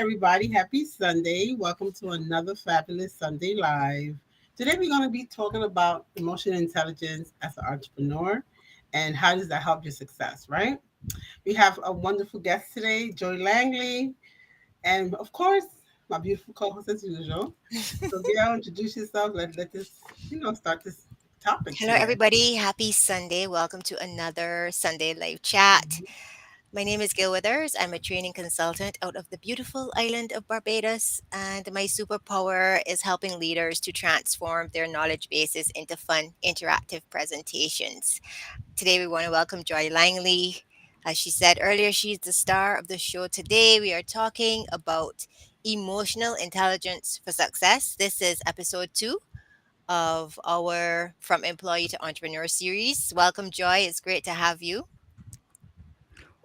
everybody. Happy Sunday. Welcome to another fabulous Sunday Live. Today, we're going to be talking about emotional intelligence as an entrepreneur and how does that help your success, right? We have a wonderful guest today, Joy Langley, and of course, my beautiful co host as usual. So, Gail, introduce yourself. Let this, start this topic Hello, today. everybody. Happy Sunday. Welcome to another Sunday live chat. Mhm. My name is Gail Withers. I'm a training consultant out of the beautiful island of Barbados, and my superpower is helping leaders to transform their knowledge bases into fun, interactive presentations. Today, we want to welcome Joy Langley. As she said earlier, she's the star of the show. Today, we are talking about emotional intelligence for success. This is episode 2 of our From Employee to Entrepreneur series. Welcome, Joy. It's great to have you.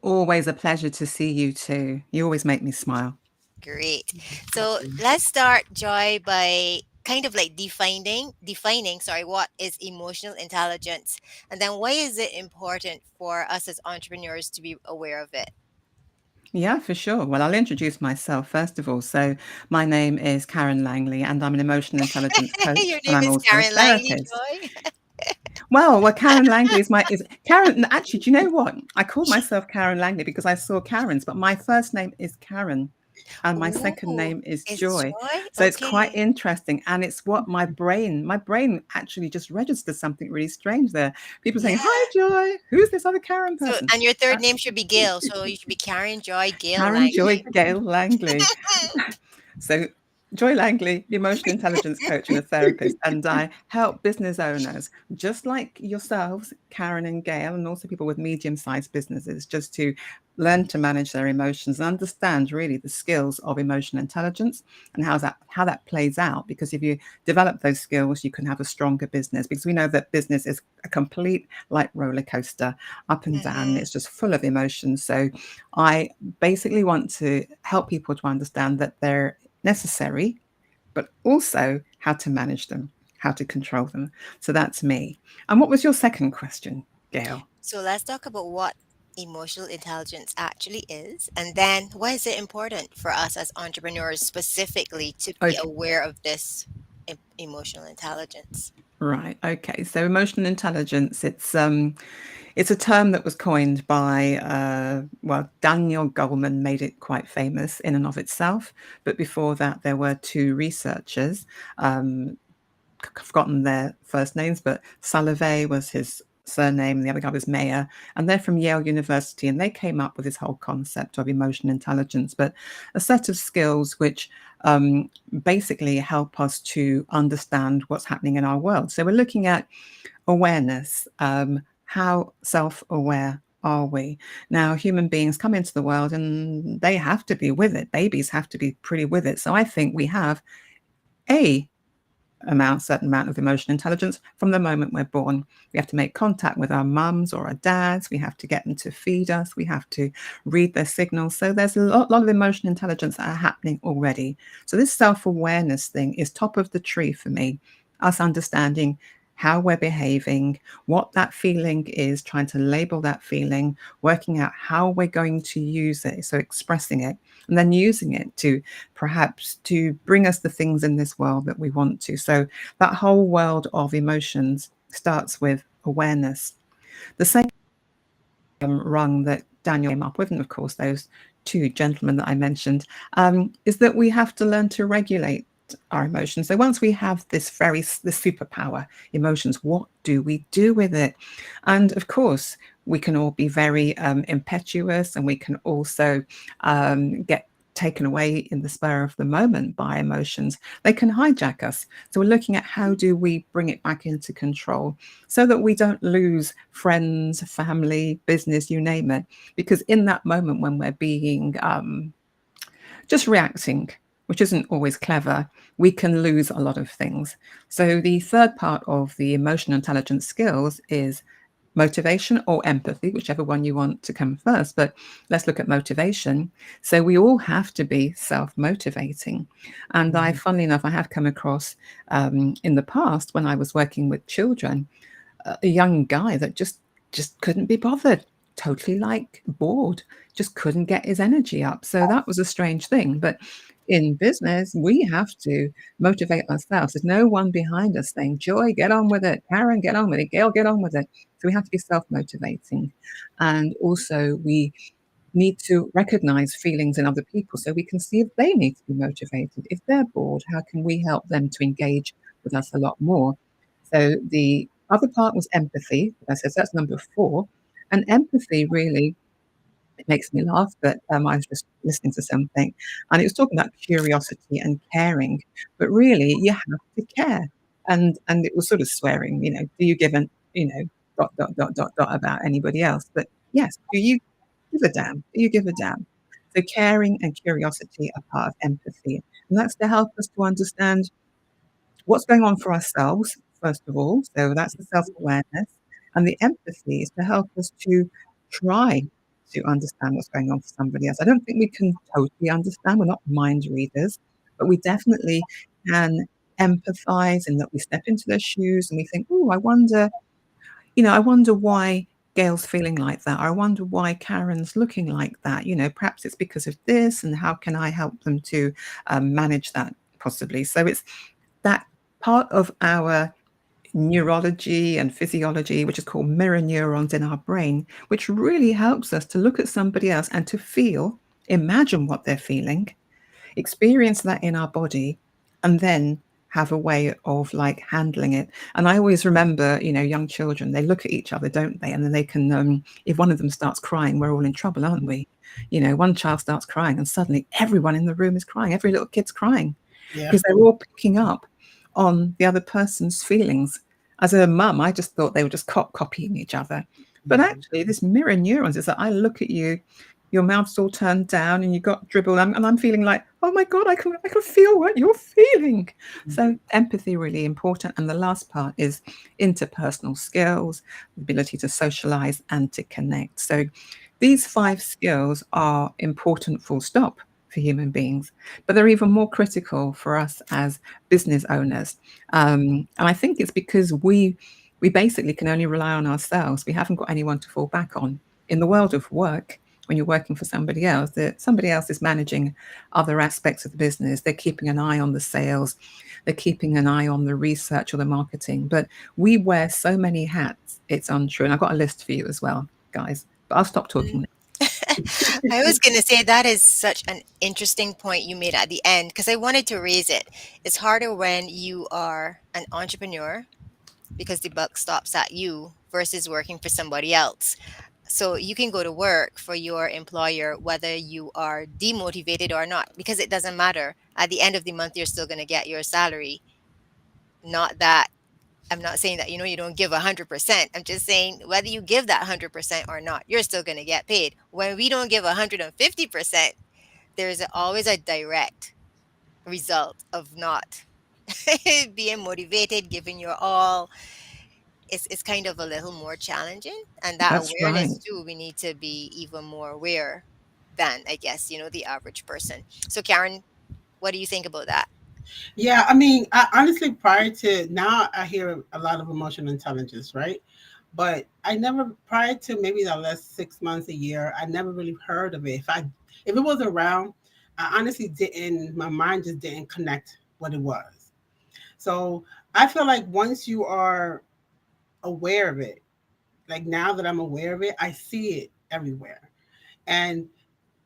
Always a pleasure to see you too. You always make me smile. Great. Thank So you. let's start, Joy, by kind of like defining, what is emotional intelligence, and then why is it important for us as entrepreneurs to be aware of it? Yeah, for sure. Well, I'll introduce myself first of all. So, my name is Karen Langley, and I'm an emotional intelligence Your coach, and name I'm is also a Karen Langley, therapist. Joy. Well, Karen Langley is Karen. Actually, do you know what? I called myself Karen Langley because I saw Karen's, but my first name is Karen, and my second Oh, name is it's Joy. Joy. So it's quite Okay. interesting, and it's what my brain actually just registers something really strange there. People saying, Yeah. "Hi, Joy. Who's this other Karen So, person?" and your Uh, third name should be Gail. So you should be Karen Joy Gail Karen Langley. Joy Gale Langley. So, Joy Langley, emotional intelligence coach and a therapist, and I help business owners just like yourselves, Karen and Gail, and also people with medium-sized businesses, just to learn to manage their emotions and understand really the skills of emotional intelligence and how that plays out. Because if you develop those skills, you can have a stronger business. Because we know that business is a complete like roller coaster, up and down. Hmm. It's just full of emotions. So I basically want to help people to understand that they're necessary, but also how to manage them, how to control them. So that's me. And what was your second question, Gail? So let's talk about what emotional intelligence actually is, and then why is it important for us as entrepreneurs specifically to be Okay. aware of this emotional intelligence? Right. Okay. So emotional intelligence, it's a term that was coined by Daniel Goleman made it quite famous in and of itself. But before that, there were two researchers. Um, Forgotten their first names, but Salovey was his surname, and the other guy was Mayer, and they're from Yale University, and they came up with this whole concept of emotional intelligence, but a set of skills which basically help us to understand what's happening in our world. So we're looking at awareness. How self-aware are we? Now, human beings come into the world and they have to be with it. Babies have to be pretty with it. So I think we have a certain amount of emotional intelligence from the moment we're born. We have to make contact with our mums or our dads. We have to get them to feed us. We have to read their signals. So there's a lot of emotional intelligence that are happening already. So this self-awareness thing is top of the tree for me. Us understanding how we're behaving, what that feeling is, trying to label that feeling, working out how we're going to use it. So expressing it and then using it to perhaps to bring us the things in this world that we want to. So that whole world of emotions starts with awareness. The same rung that Daniel came up with, and of course those two gentlemen that I mentioned, is that we have to learn to regulate our emotions. So once we have this superpower, emotions, what do we do with it? And of course, we can all be very impetuous, and we can also get taken away in the spur of the moment by emotions. They can hijack us. So we're looking at how do we bring it back into control so that we don't lose friends, family, business, you name it. Because in that moment when we're being just reacting, which isn't always clever, we can lose a lot of things. So the third part of the emotional intelligence skills is motivation or empathy, whichever one you want to come first. But let's look at motivation. So we all have to be self-motivating. And Mhm. funnily enough, I have come across in the past when I was working with children, a young guy that just couldn't be bothered. totally like bored, just couldn't get his energy up. So that was a strange thing. But in business, we have to motivate ourselves. There's no one behind us saying, Joy, get on with it. Karen, get on with it. Gail, get on with it. So we have to be self motivating. And also, we need to recognize feelings in other people so we can see if they need to be motivated. If they're bored, how can we help them to engage with us a lot more? So the other part was empathy. I said that's number 4. And empathy really, it makes me laugh, but I was just listening to something and it was talking about curiosity and caring. But really, you have to care. And it was sort of swearing, do you give an, dot, dot, dot, dot, dot about anybody else? But yes, do you give a damn? Do you give a damn? So caring and curiosity are part of empathy. And that's to help us to understand what's going on for ourselves, first of all. So that's the self awareness. And the empathy is to help us to try to understand what's going on for somebody else. I don't think we can totally understand. We're not mind readers, but we definitely can empathize in that we step into their shoes and we think, oh, I wonder why Gail's feeling like that. I wonder why Karen's looking like that. Perhaps it's because of this, and how can I help them to manage that possibly? So it's that part of our neurology and physiology, which is called mirror neurons in our brain, which really helps us to look at somebody else and to feel, imagine what they're feeling, experience that in our body, and then have a way of like handling it. And I always remember, young children, they look at each other, don't they? And then they can, if one of them starts crying, we're all in trouble, aren't we? One child starts crying and suddenly everyone in the room is crying. Every little kid's crying Yeah. because they're all picking up on the other person's feelings. As a mum, I just thought they were just copying each other. But actually, this mirror neurons is that I look at you, your mouth's all turned down and you got dribble, and I'm feeling like, oh my God, I can feel what you're feeling. So empathy really important. And the last part is interpersonal skills, the ability to socialize and to connect. So these 5 skills are important, full stop, for human beings, but they're even more critical for us as business owners. And I think it's because we basically can only rely on ourselves. We haven't got anyone to fall back on. In the world of work, when you're working for somebody else, that somebody else is managing other aspects of the business. They're keeping an eye on the sales, they're keeping an eye on the research or the marketing. But we wear so many hats, it's untrue. And I've got a list for you as well, guys. But I'll stop talking now. I was going to say that is such an interesting point you made at the end because I wanted to raise it. It's harder when you are an entrepreneur because the buck stops at you versus working for somebody else. So you can go to work for your employer whether you are demotivated or not because it doesn't matter. At the end of the month, you're still going to get your salary. Not that I'm not saying that you don't give 100%. I'm just saying whether you give that 100% or not, you're still going to get paid. When we don't give 150%, there's always a direct result of not being motivated, giving your all. It's kind of a little more challenging, and that That's right. awareness too, we need to be even more aware than I guess the average person. So Karen, what do you think about that? Yeah, I mean, I honestly, prior to now, I hear a lot of emotional intelligence, right? But I never, prior to maybe the last 6 months, a year, I never really heard of it. If it was around, I honestly didn't. My mind just didn't connect what it was. So I feel like once you are aware of it, like now that I'm aware of it, I see it everywhere. And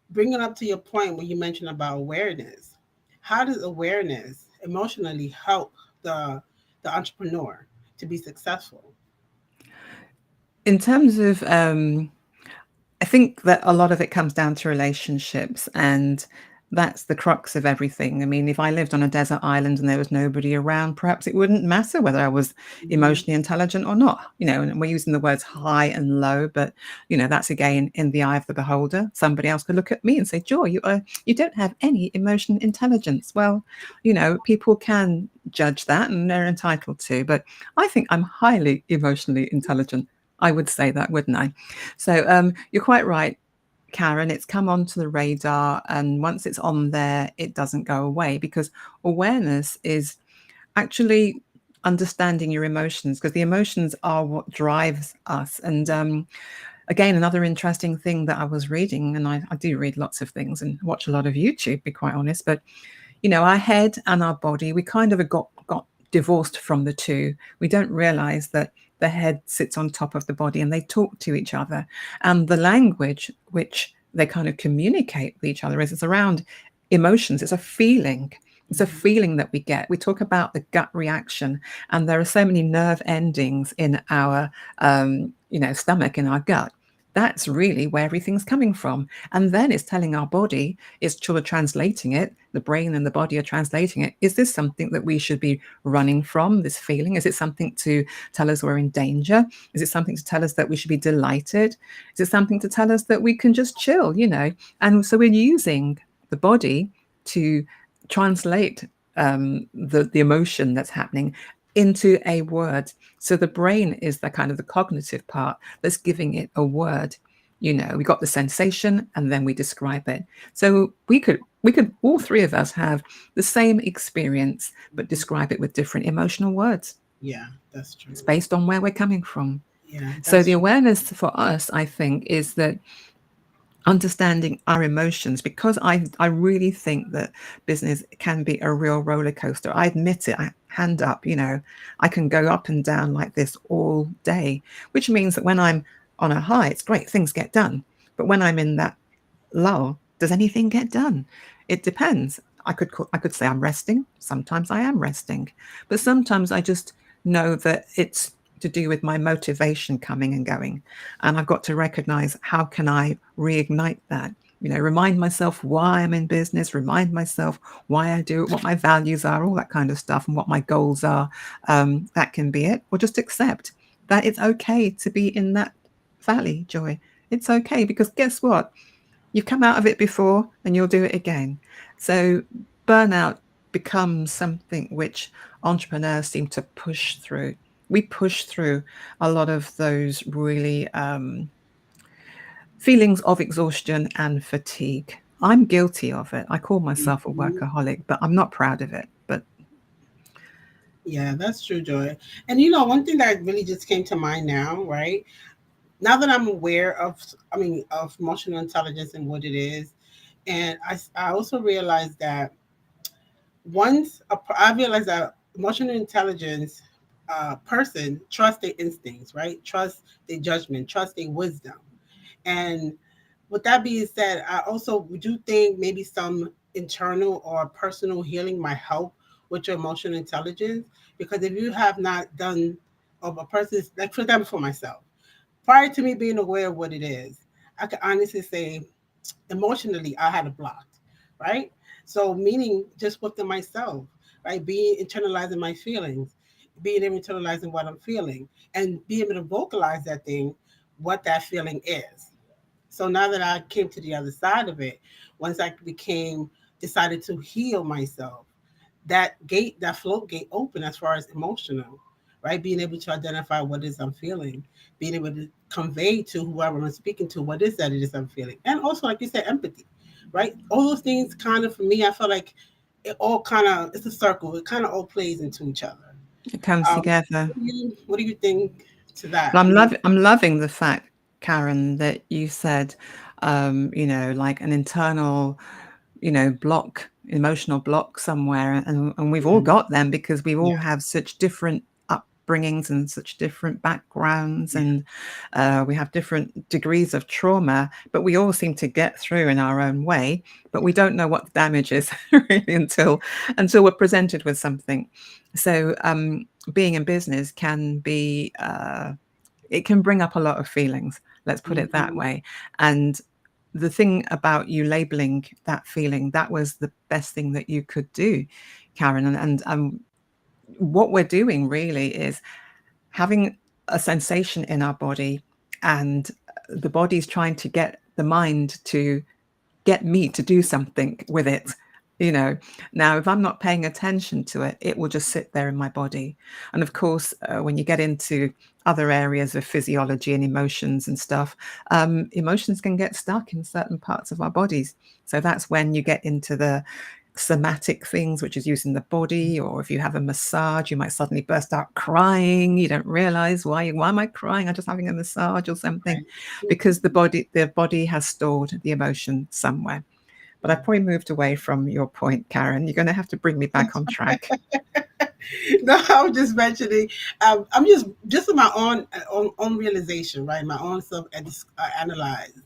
bringing up to your point when you mentioned about awareness, how does awareness emotionally help the entrepreneur to be successful? In terms of I think that a lot of it comes down to relationships, and that's the crux of everything. I mean, if I lived on a desert island and there was nobody around, perhaps it wouldn't matter whether I was Mhm. emotionally intelligent or not. And we're using the words high and low, but that's again in the eye of the beholder. Somebody else could look at me and say, "Joy, you don't have any emotional intelligence." Well, people can judge that, and they're entitled to. But I think I'm highly emotionally intelligent. I would say that, wouldn't I? So you're quite right, Karen. It's come onto the radar, and once it's on there, it doesn't go away because awareness is actually understanding your emotions, because the emotions are what drives us. And again, another interesting thing that I was reading, and I do read lots of things and watch a lot of YouTube, to be quite honest, but our head and our body, we kind of got divorced from the two. We don't realize that the head sits on top of the body and they talk to each other. And the language which they kind of communicate with each other is it's around emotions. It's a feeling. It's a Mhm. feeling that we get. We talk about the gut reaction, and there are so many nerve endings in our, stomach, in our gut. That's really where everything's coming from. And then it's telling our body, it's sort of translating it. The brain and the body are translating it. Is this something that we should be running from, this feeling? Is it something to tell us we're in danger? Is it something to tell us that we should be delighted? Is it something to tell us that we can just chill, And so we're using the body to translate the emotion that's happening into a word. So the brain is the kind of the cognitive part that's giving it a word. We got the sensation and then we describe it. So we could all three of us have the same experience but Mhm. describe it with different emotional words. Yeah, that's true. It's based on where we're coming from. Yeah, So that's the true. awareness for us, I think, is that understanding our emotions, because I really think that business can be a real roller coaster. I admit it. Hand up, I can go up and down like this all day, which means that when I'm on a high, it's great, things get done. But when I'm in that lull, does anything get done? It depends. I could say I'm resting. Sometimes I am resting, but sometimes I just know that it's to do with my motivation coming and going, and I've got to recognize how can I reignite that. Remind myself why I'm in business. Remind myself why I do it, what my values are, all that kind of stuff, and what my goals are. That can be it, or just accept that it's okay to be in that valley, Joy. It's okay, because guess what? You've come out of it before and you'll do it again. So burnout becomes something which entrepreneurs seem to push through. We push through a lot of those really feelings of exhaustion and fatigue. I'm guilty of it. I call myself a Mhm. workaholic, but I'm not proud of it. But Yeah, that's true, Joy. And one thing that really just came to mind now, right? Now that I'm aware of, of emotional intelligence and what it is, and I also realized that I realized that emotional intelligence person trust their instincts, right? Trust their judgment, trust their wisdom. And with that being said, I also do think maybe some internal or personal healing might help with your emotional intelligence, because if you have not done of a person's, like for example, for myself, prior to me being aware of what it is, I can honestly say emotionally I had it blocked, right? So meaning just within myself, right? Being internalizing my feelings, being able to internalizing what I'm feeling, and being able to vocalize that thing, what that feeling is. So now that I came to the other side of it, once I became decided to heal myself, that gate, that float gate open as far as emotional, right? Being able to identify what it is I'm feeling, being able to convey to whoever I'm speaking to what is that it is I'm feeling. And also, like you said, empathy, right? All those things kind of, for me, I feel like it all kind of, it's a circle. It kind of all plays into each other. it comes Um, together. what do you think to that? But I mean, I'm loving the fact, Karen, that you said, like an internal, block, emotional block somewhere, and we've all yeah, got them because we all yeah, have such different upbringings and such different backgrounds, yeah, and we have different degrees of trauma, but we all seem to get through in our own way. But we don't know what the damage is really until we're presented with something. So being in business can be. It can bring up a lot of feelings, let's put it that hmm, way. And the thing about you labeling that feeling, that was the best thing that you could do, Karen. And what we're doing really is having a sensation in our body, and the body's trying to get the mind to get me to do something with it. you know Now, if I'm not paying attention to it, it will just sit there in my body. And of course, when you get into other areas of physiology and emotions and stuff, emotions can get stuck in certain parts of our bodies. So that's when you get into the somatic things, which is using the body, or if you have a massage, you might suddenly burst out crying. You don't realize why am I crying? I'm just having a massage or something, Right. because the body has stored the emotion somewhere. But I probably moved away from your point, Karen. You're going to have to bring me back on track. No, I was just mentioning. I'm just in my own realization, right? My own self analyze,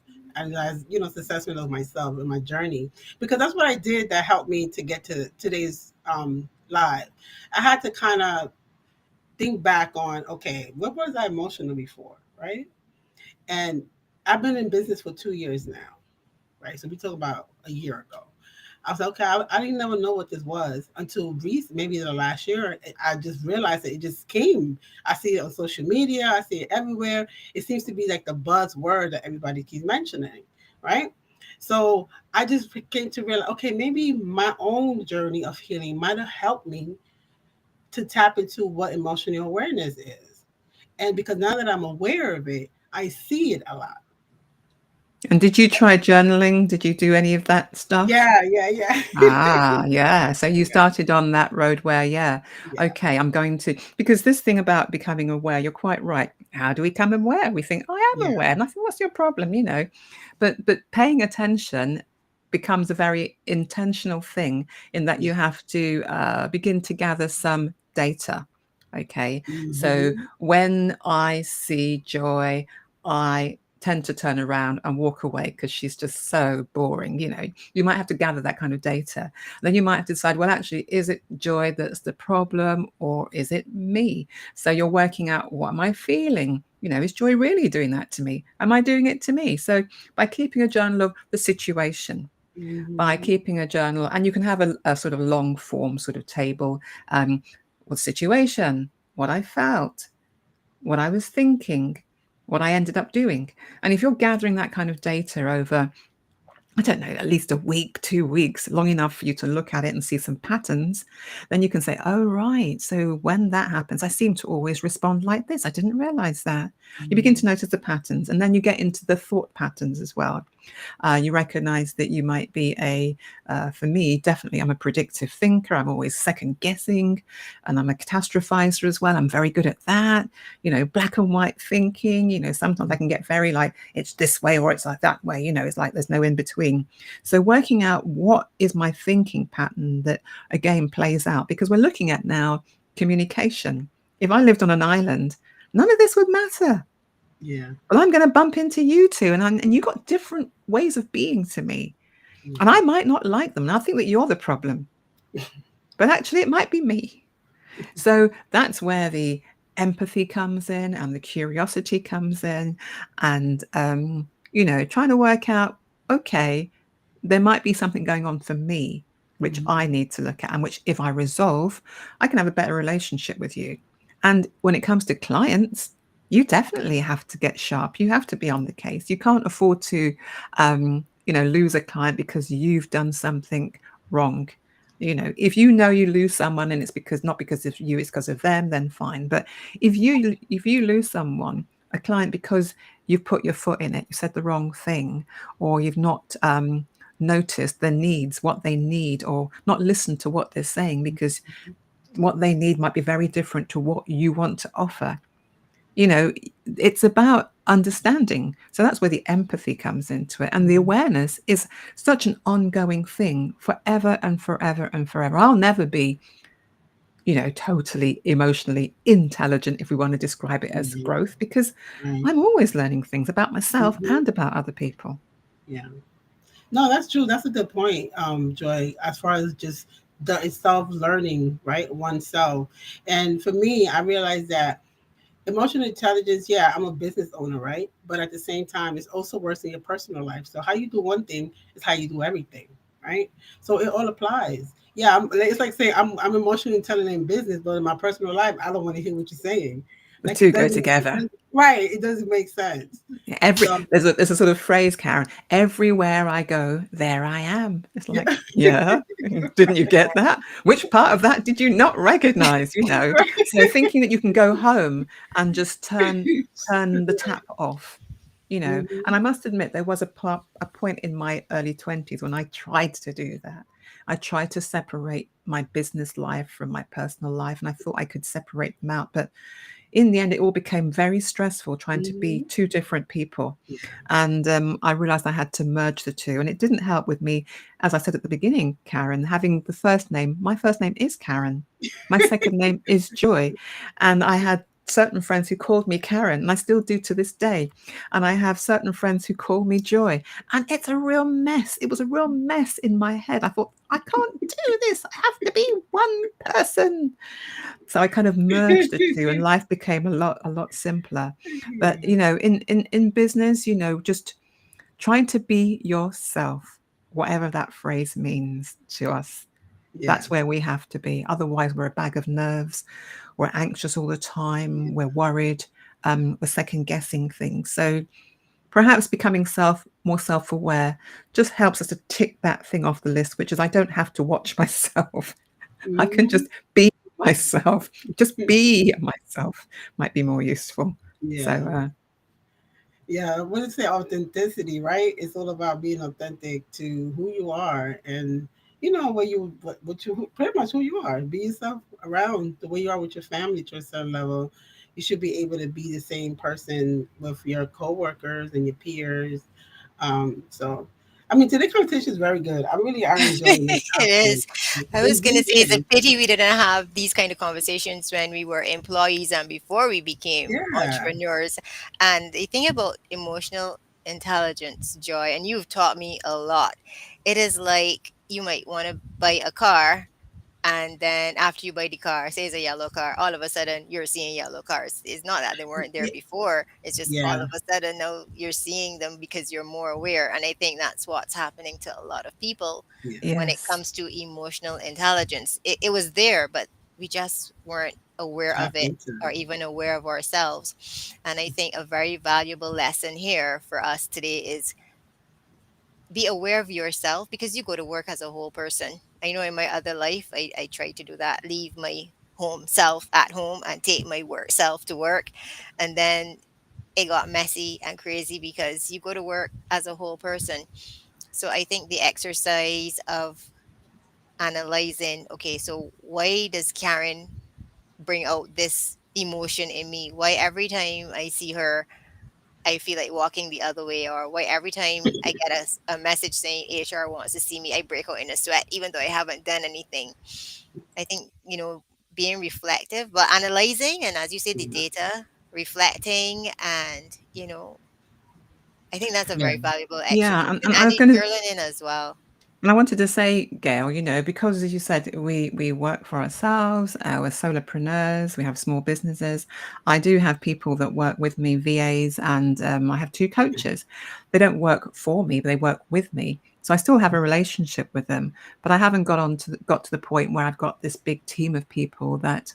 assessment of myself and my journey, because that's what I did that helped me to get to today's live. I had to kind of think back on, okay, what was I emotional before, right? And I've been in business for 2 years now, right? So we talk about a year ago. I was like, okay, I didn't never know what this was until recent, maybe the last year. I just realized that it just came. I see it on social media. I see it everywhere. It seems to be like the buzzword that everybody keeps mentioning, right? So I just came to realize, okay, maybe my own journey of healing might have helped me to tap into what emotional awareness is. And because now that I'm aware of it, I see it a lot. And did you try journaling? Did you do any of that stuff? Yeah, yeah, yeah. Ah, yeah. So you Yeah, started on that road where, yeah, yeah, okay, I'm going to, because this thing about becoming aware, you're quite right. How do we become aware? We think, I am yeah. aware. And I think, what's your problem? But paying attention becomes a very intentional thing, in that Yeah. you have to begin to gather some data. Okay. So Mm-hmm. when I see Joy, I tend to turn around and walk away because she's just so boring. You might have to gather that kind of data. Then you might have to decide, well, actually, is it Joy that's the problem, or is it me? So you're working out, what am I feeling? Is Joy really doing that to me? Am I doing it to me? So by keeping a journal of the situation, by Mm-hmm. keeping a journal, and you can have a sort of long form sort of table, with situation, what I felt, what I was thinking, what I ended up doing. And if you're gathering that kind of data over, I don't know, at least a week, 2 weeks, long enough for you to look at it and see some patterns, then you can say, oh, right. So when that happens, I seem to always respond like this. I didn't realize that. You begin to notice the patterns, and then you get into the thought patterns as well. You recognize that you might be for me, definitely, I'm a predictive thinker. I'm always second guessing, and I'm a catastrophizer as well. I'm very good at that. Black and white thinking. Sometimes I can get very like, it's this way or it's like that way. It's like there's no in between. So working out what is my thinking pattern that again plays out, because we're looking at now communication. If I lived on an island, none of this would matter. Yeah. Well, I'm going to bump into you two, and you got different ways of being to me, and Yeah. I might not like them. And I think that you're the problem, but actually, it might be me. So that's where the empathy comes in, and the curiosity comes in, and trying to work out, okay, there might be something going on for me, which Mm-hmm. I need to look at, and which, if I resolve, I can have a better relationship with you. And when it comes to clients, you definitely have to get sharp. You have to be on the case. You can't afford to, lose a client because you've done something wrong. If you lose someone and it's because, not because of you, it's because of them, then fine. But if you lose someone, a client, because you've put your foot in it, you said the wrong thing, or you've not noticed their needs, what they need, or not listened to what they're saying, because what they need might be very different to what you want to offer. you know it's about understanding. So that's where the empathy comes into it, and the awareness is such an ongoing thing, forever and forever and forever. I'll never be totally emotionally intelligent, if we want to describe it as Mm-hmm. growth, because Right. I'm always learning things about myself Mm-hmm. and about other people. Yeah. No, that's true. That's a good point, Joy, as far as just the self learning, right? Oneself. And for me, I realized that emotional intelligence, yeah, I'm a business owner, right? But at the same time, it's also worse in your personal life. So how you do one thing is how you do everything, right? So it all applies. Yeah, it's like saying I'm emotionally intelligent in business, but in my personal life, I don't want to hear what you're saying. The Like it two go doesn't, together. right? It doesn't make sense. Every So there's a sort of phrase, Karen. Everywhere I go, there I am. It's like, yeah, didn't you get that? Which part of that did you not recognize? So thinking that you can go home and just turn the tap off. And Mhm. I must admit, there was a point in my early 20s when I tried to do that. I tried to separate my business life from my personal life, and I thought I could separate them out. But in the end, it all became very stressful trying to be Mm-hmm. two different people. And I realized I had to merge the two. And it didn't help with me, as I said at the beginning, Karen, having the first name. My first name is Karen. My second name is Joy. And I had certain friends who called me Karen, and I still do to this day. And I have certain friends who call me Joy. And it's a real mess. It was a real mess in my head. I thought, I can't do this. I have to be one person. So I kind of merged the two, and life became a lot simpler. But Yeah. in business, just trying to be yourself, whatever that phrase means to us, that's Yes. where we have to be. Otherwise, we're a bag of nerves. We're anxious all the Yeah. time. We're worried. We're second guessing things. So perhaps becoming more self-aware just helps us to tick that thing off the list, which is I don't have to watch myself. I can Mm-hmm. just be myself. Just be myself might be more useful. So, Yeah. Yeah, what is it? Authenticity, right? It's all about being authentic to who you are, and what you pretty much who you are. Be yourself around the way you are with your family to a certain level. You should be able to be the same person with your coworkers and your peers. So, I mean, today's conversation is very good. I really are enjoying this It topic. is. I was It gonna really say it's a is. pity we didn't have these kind of conversations when we were employees and before we became Yeah. entrepreneurs. And the thing about emotional intelligence, Joy, and you've taught me a lot. It is like you might want to buy a car, and then after you buy the car, say it's a yellow car, all of a sudden you're seeing yellow cars. It's not that they weren't there Y- before. It's just all Yeah. of a sudden now you're seeing them because you're more aware. And I think that's what's happening to a lot of people Yeah. when it yes. comes to emotional intelligence. It was there, but we just weren't aware of Tap it into or it. even aware of ourselves. And I think a very valuable lesson here for us today is be aware of yourself because you go to work as a whole person. I know in my other life, I try to do that, leave my home self at home and take my work self to work. And then it got messy and crazy because you go to work as a whole person. So I think the exercise of analyzing, okay, so why does Karen bring out this emotion in me? Why every time I see her, I feel like walking the other way, or why every time I get a message saying HR wants to see me, I break out in a sweat, even though I haven't done anything. I think, being reflective, but analyzing, and as you say, the Yeah. data, reflecting, and, I think that's a Yeah. very valuable Yeah, exercise. and And I was the going to journaling as well. And I wanted to say, Gail, because as you said, we work for ourselves, we're solopreneurs, we have small businesses. I do have people that work with me, VAs, and I have two coaches. They don't work for me, but they work with me. So I still have a relationship with them, but I haven't got to the point where I've got this big team of people that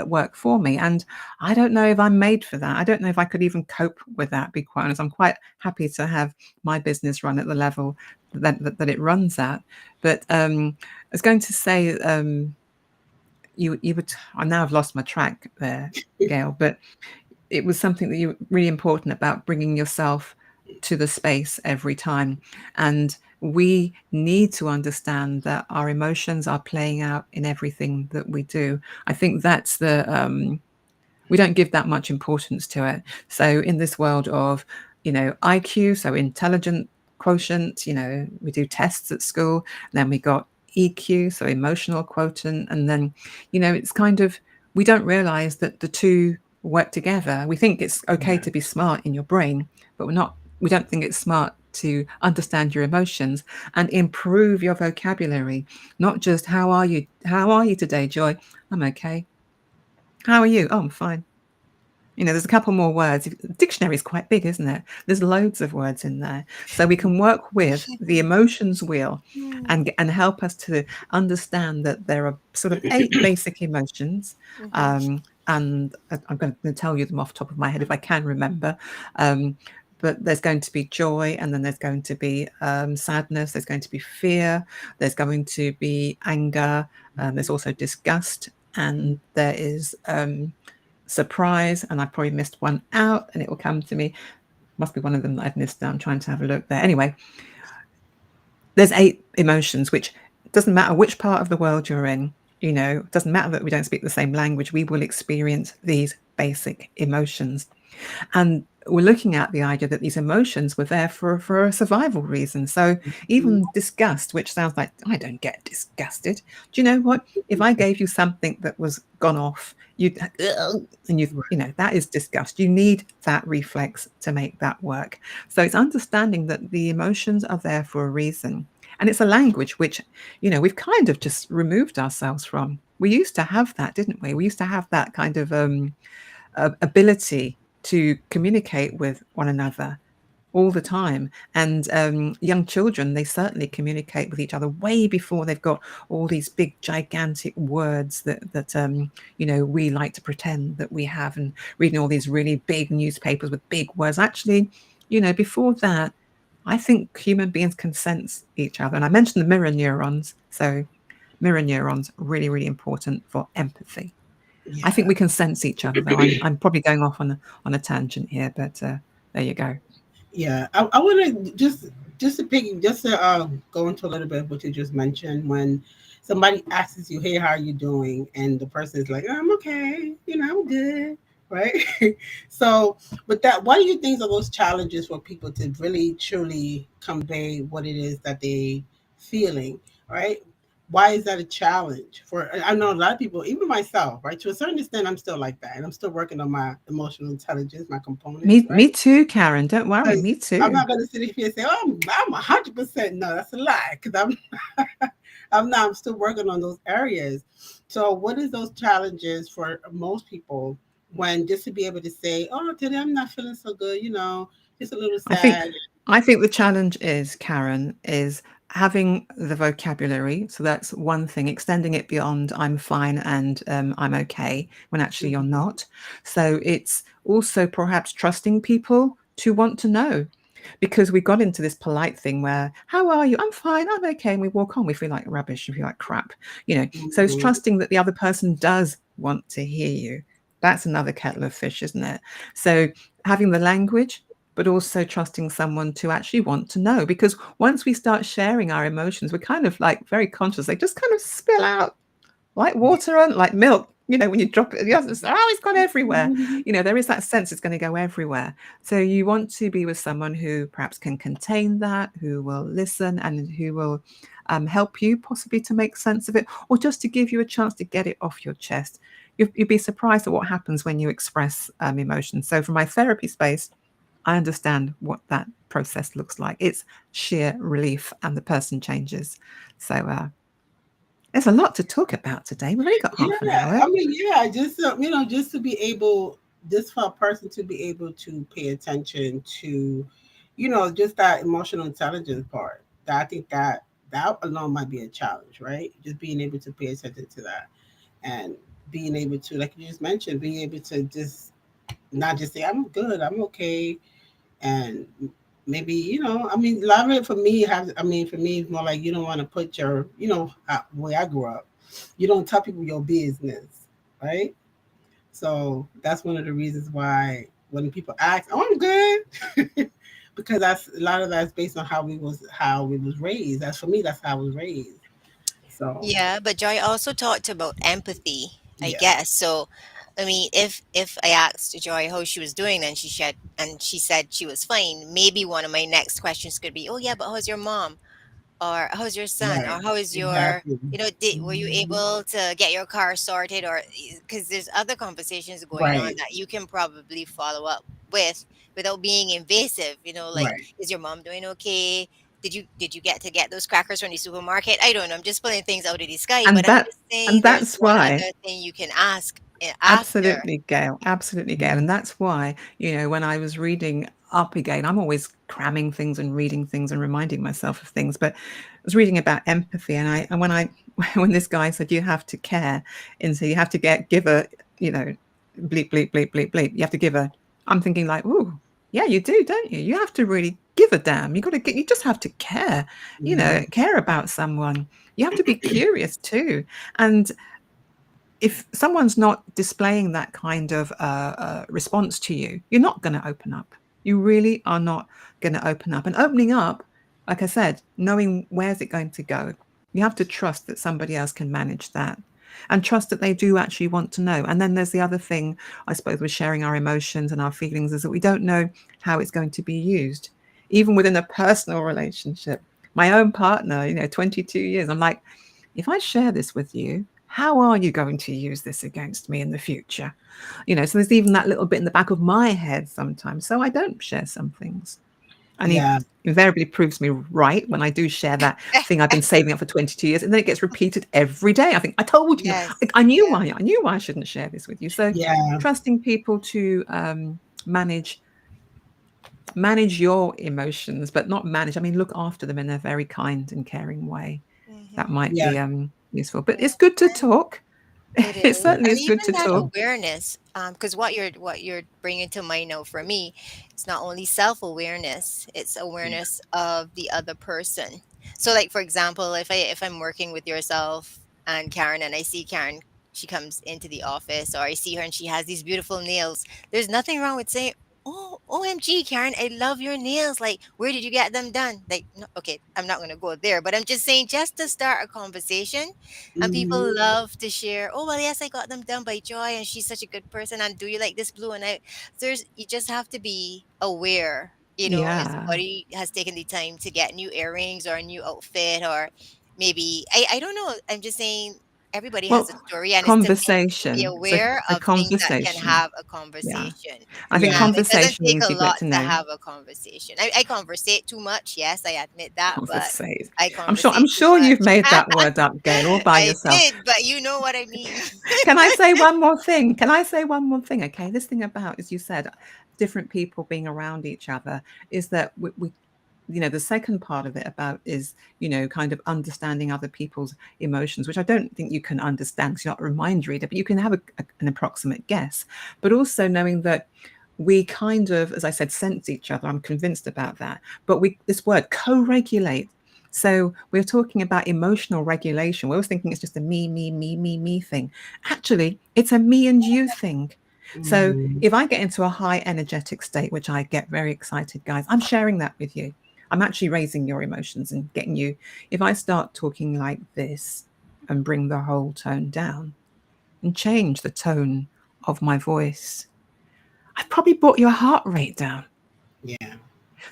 work for me. And I don't know if I'm made for that. I don't know if I could even cope with that, be quite honest. I'm quite happy to have my business run at the level that it runs at. But I was going to say, you would. I now have lost my track there, Gail. But it was something that you really important about bringing yourself to the space every time, and we need to understand that our emotions are playing out in everything that we do. I think that's the we don't give that much importance to it. So in this world of, IQ, so intelligent quotient, we do tests at school, then we got EQ, so emotional quotient, and then, it's kind of we don't realize that the two work together. We think it's okay Yeah. to be smart in your brain, but we don't think it's smart to understand your emotions and improve your vocabulary, not just how are you today, Joy? I'm okay. How are you? Oh, I'm fine. There's a couple more words. Dictionary is quite big, isn't it? There's loads of words in there. So we can work with the emotions wheel Hmm. and help us to understand that there are sort of 8 basic emotions. Mhm. And I'm going to tell you them off the top of my head if I can remember. Um, but there's going to be joy, and then there's going to be sadness, there's going to be fear, there's going to be anger, there's also disgust, and there is surprise, and I probably missed one out, and it will come to me. Must be one of them that I've missed out. I'm trying to have a look there. Anyway, there's 8 emotions, which Doesn't matter which part of the world you're in, it doesn't matter that we don't speak the same language, we will experience these basic emotions. And we're looking at the idea that these emotions were there for a survival reason. So Mhm. even disgust, which sounds like I don't get disgusted. Do you know what? If I gave you something that was gone off, you'd and that is disgust. You need that reflex to make that work. So it's understanding that the emotions are there for a reason. And it's a language which, we've kind of just removed ourselves from. We used to have that, didn't we? We used to have that kind of ability to communicate with one another all the time. And young children, they certainly communicate with each other way before they've got all these big, gigantic words that we like to pretend that we have, and reading all these really big newspapers with big words. Actually, before that, I think human beings can sense each other. And I mentioned the mirror neurons. So mirror neurons, really, really important for empathy. I think Yeah. we can sense each other, though. I'm probably going off on a tangent here, but there you go. Yeah, I want to just to pick just to go into a little bit of what you just mentioned. When somebody asks you, "Hey, how are you doing?" and the person is like, "I'm okay, I'm good," right? So, but that, what do you think are those challenges for people to really truly convey what it is that they feeling, right? Why is that a challenge for? I know a lot of people, even myself, right? To a certain extent, I'm still like that, and I'm still working on my emotional intelligence, my components, Me right? too, Karen. Don't worry, Because me I'm too. not going to sit here and say, "Oh, I'm 100%." No, that's a lie. Because I'm not. I'm still working on those areas. So, what is those challenges for most people when just to be able to say, "Oh, today I'm not feeling so good," just a little I think sad. I think the challenge is, Karen, is having the vocabulary. So that's one thing, extending it beyond I'm fine and I'm okay when actually you're Mhm. not. So it's also perhaps trusting people to want to know, because we got into this polite thing where, how are you? I'm fine, I'm okay. And we walk on, we feel like rubbish, we feel like crap. So it's Mhm. trusting that the other person does want to hear you. That's another kettle of fish, isn't it? So having the language, but also trusting someone to actually want to know. Because once we start sharing our emotions, we're kind of like very conscious. They just kind of spill out like Yeah. water and like milk. When you drop it in the oven, it's gone everywhere. Mhm. There is that sense it's going to go everywhere. So you want to be with someone who perhaps can contain that, who will listen, and who will help you possibly to make sense of it, or just to give you a chance to get it off your chest. You'd be surprised at what happens when you express emotions. So, from my therapy space, I understand what that process looks like. It's sheer relief, and the person changes. So, there's a lot to talk about today. We've only got half an Yeah, hour. I mean, yeah, just just to be able, just for a person to be able to pay attention to, just that emotional intelligence part. That I think that alone might be a challenge, right? Just being able to pay attention to that and being able to, like you just mentioned, being able to just not just say I'm good, I'm okay, and maybe I mean, a lot of it for me has. I mean, for me, it's more like you don't want to put your, the way I grew up, you don't tell people your business, right? So that's one of the reasons why when people ask, "Oh, I'm good," because that's a lot of that's based on how we was raised. That's for me. That's how I was raised. So Yeah, but Joy also talked about empathy, I yeah, guess. So, I mean, if I asked Joy how she was doing, and she said she was fine, maybe one of my next questions could be, "Oh yeah, but how's your mom? Or how's your son? right, Or how is your, exactly, were you Mhm. able to get your car sorted?" Or because there's other conversations going on Right, that you can probably follow up with without being invasive. Like, right. is your mom doing okay? Did you get those crackers from the supermarket? I don't know. I'm just pulling things out of the sky, And but I'm that just saying and there's that's one why other thing you can ask after. absolutely, Gail. Absolutely, Gail. Mhm. And that's why, when I was reading up again, I'm always cramming things and reading things and reminding myself of things. But I was reading about empathy, and when I when this guy said you have to care, and so you have to give a, bleep bleep bleep bleep bleep. You have to give a. I'm thinking like, oh, yeah, you do, don't you? You have to really give a damn. You got to get. You just have to care. Mhm. Care about someone. You have to be curious too, and if someone's not displaying that kind of response to you, you're not going to open up. You really are not going to open up. And opening up, like I said, knowing where's it going to go. You have to trust that somebody else can manage that, and trust that they do actually want to know. And then there's the other thing, I suppose, with sharing our emotions and our feelings, is that we don't know how it's going to be used. Even within a personal relationship, my own partner, 22 years, I'm like, if I share this with you, how are you going to use this against me in the future? So there's even that little bit in the back of my head sometimes. So I don't share some things. And he Yeah. invariably proves me right when I do share that thing I've been saving up for 22 years, and then it gets repeated every day. I think, I told you, Yes. I knew Yeah. why, I knew why I shouldn't share this with you. So Yeah. trusting people to manage your emotions, but not manage, I mean, look after them in a very kind and caring way. That Hmm. might Yeah. be useful, but it's good to talk. It It is, certainly and is good even to that talk. awareness, because what you're bringing to mind now for me, it's not only self awareness, it's Yeah. awareness of the other person. So, like for example, if I'm working with yourself and Karen, and I see Karen, she comes into the office, or I see her and she has these beautiful nails. There's nothing wrong with saying, "Oh, OMG, Karen, I love your nails. Like, where did you get them done?" Like, no, okay, I'm not gonna go there, but I'm just saying, just to start a conversation. And people Hmm. love to share, "Oh, well, yes, I got them done by Joy, and she's such a good person. And do you like this blue?" And you just have to be aware, if Yeah. somebody has taken the time to get new earrings or a new outfit, or maybe, I don't know. I'm just saying everybody has Well, a story, and it's to be conversation. So aware a of things that can conversation. have a Yeah. conversation. I think Yeah. And it doesn't conversation take means a you get lot to to know. have a conversation. I conversate too much, yes, I admit that, but Conversate. I I'm conversate too sure you've much. made that word up, Gail, all by I yourself. did, but you know what I mean. Can I say one more thing? Can I say one more thing? Okay, this thing about, as you said, different people being around each other, is that we the second part of it about is, kind of understanding other people's emotions, which I don't think you can understand because you're not a mind reader, but you can have an approximate guess. But also knowing that we kind of, as I said, sense each other. I'm convinced about that. But this word co-regulate. So we're talking about emotional regulation. We're always thinking it's just a me thing. Actually, it's a me and you thing. So Hmm. if I get into a high energetic state, which I get very excited, guys, I'm sharing that with you. I'm actually raising your emotions and getting you. If I start talking like this and bring the whole tone down and change the tone of my voice, I've probably brought your heart rate down. Yeah.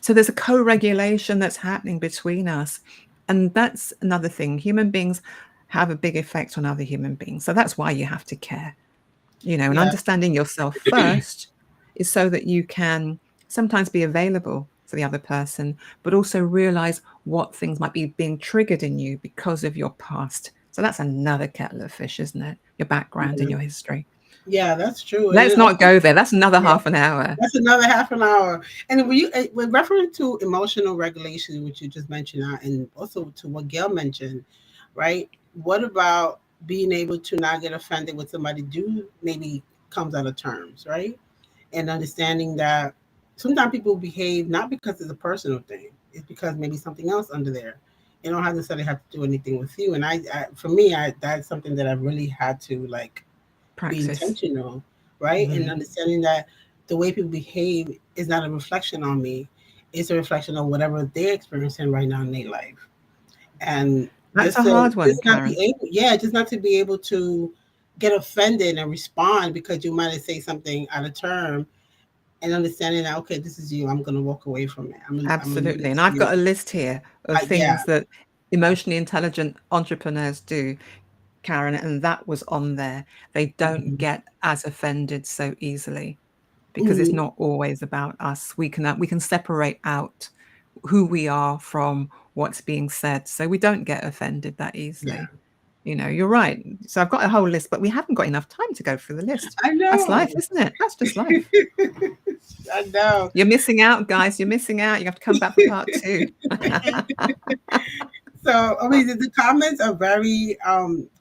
So there's a co regulation that's happening between us. And that's another thing. Human beings have a big effect on other human beings. So that's why you have to care, and Yeah. understanding yourself first is so that you can sometimes be available for the other person, but also realize what things might be being triggered in you because of your past. So that's another kettle of fish, isn't it? Your background and Yeah. your history. Yeah, that's true. And Let's then not also, go there. That's another yeah, half an hour. that's another half an hour. And when with reference to emotional regulation, which you just mentioned, and also to what Gail mentioned, right? What about being able to not get offended when somebody do maybe comes out of terms, right? And understanding that sometimes people behave not because it's a personal thing, it's because maybe something else under there. You don't have necessarily have to do anything with you. And for me, that's something that I really had to like be Practice. intentional, right? And Hmm. understanding that the way people behave is not a reflection on me. It's a reflection of whatever they're experiencing right now in their life. And That's a hard one, just not be Karen. able, yeah, just not to be able to get offended and respond because you might have say something out of term, and understanding that, okay, this is you. I'm gonna walk away from it. I'm gonna leave Absolutely. it And to I've you. got a list here of Yeah. things that emotionally intelligent entrepreneurs do, Karen, and that was on there. They don't Mhm. get as offended so easily because it's Mhm. not always about us. We can separate out who we are from what's being said, so we don't get offended that Yeah. easily. You're right. So I've got a whole list, but we haven't got enough time to go through the list. I That's know. life, isn't it? That's just life. I know. You're missing out, guys. You're missing out. You have to come back for part two. So I mean, the comments are very.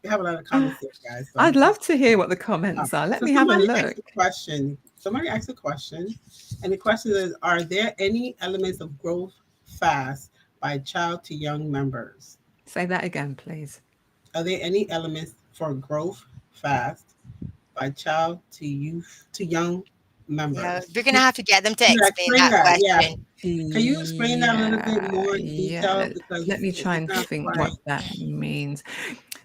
We have a lot of comments here, guys. So I'm I'd just. love to hear what the comments are. Let So me have a somebody look. asked a question. Somebody asked a question, and the question is: are there any elements of growth fast by child to young members? Say that again, please. Are there any elements for growth fast by child to youth to young? Yeah, members? we're gonna have to get them to Yeah, explain explain that that. Yeah. question. Can you explain that a little bit Yeah, more in yeah. detail Let because me try it's and not think what quite. that means.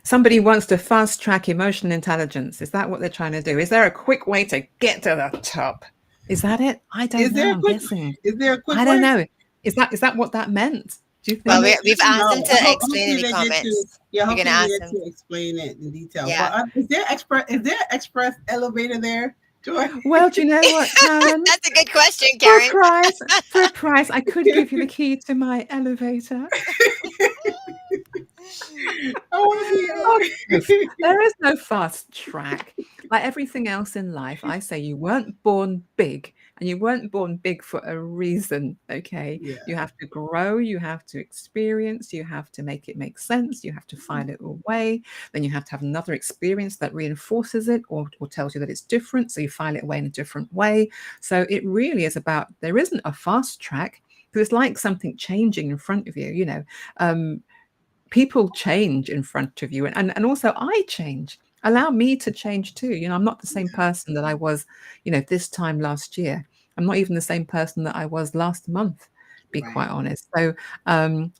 Somebody wants to fast track emotional intelligence. Is that what they're trying to do? Is there a quick way to get to the top? Is that it? I don't Is know. there a I'm quick? guessing. Is there a quick I don't way? know. Is that what that meant? Do you I Well, think? mean, we've I don't asked know. them to explain in Hopefully the they get to. comments. Yeah, We're gonna hopefully they ask get them. to explain it in detail. Yeah, But is there express? Is there express elevator there, Joy? Well, do you know what, Karen? that's a good question, For a Karen. price, for a price, I could give you the key to my elevator. I want Oh, to no, be. there is no fast track. Like everything else in life, I say you weren't born big and you weren't born big for a reason. Okay. Yeah. You have to grow, you have to experience, you have to make it make sense, you have to find it away. Then you have to have another experience that reinforces it or tells you that it's different. So you file it away in a different way. So it really is about there isn't a fast track because it's like something changing in front of you, you know. Um, People change in front of you and also I change. Allow me to change too. You know, I'm not the same person that I was, you know, this time last year. I'm not even the same person that I was last month, be quite Right. honest. So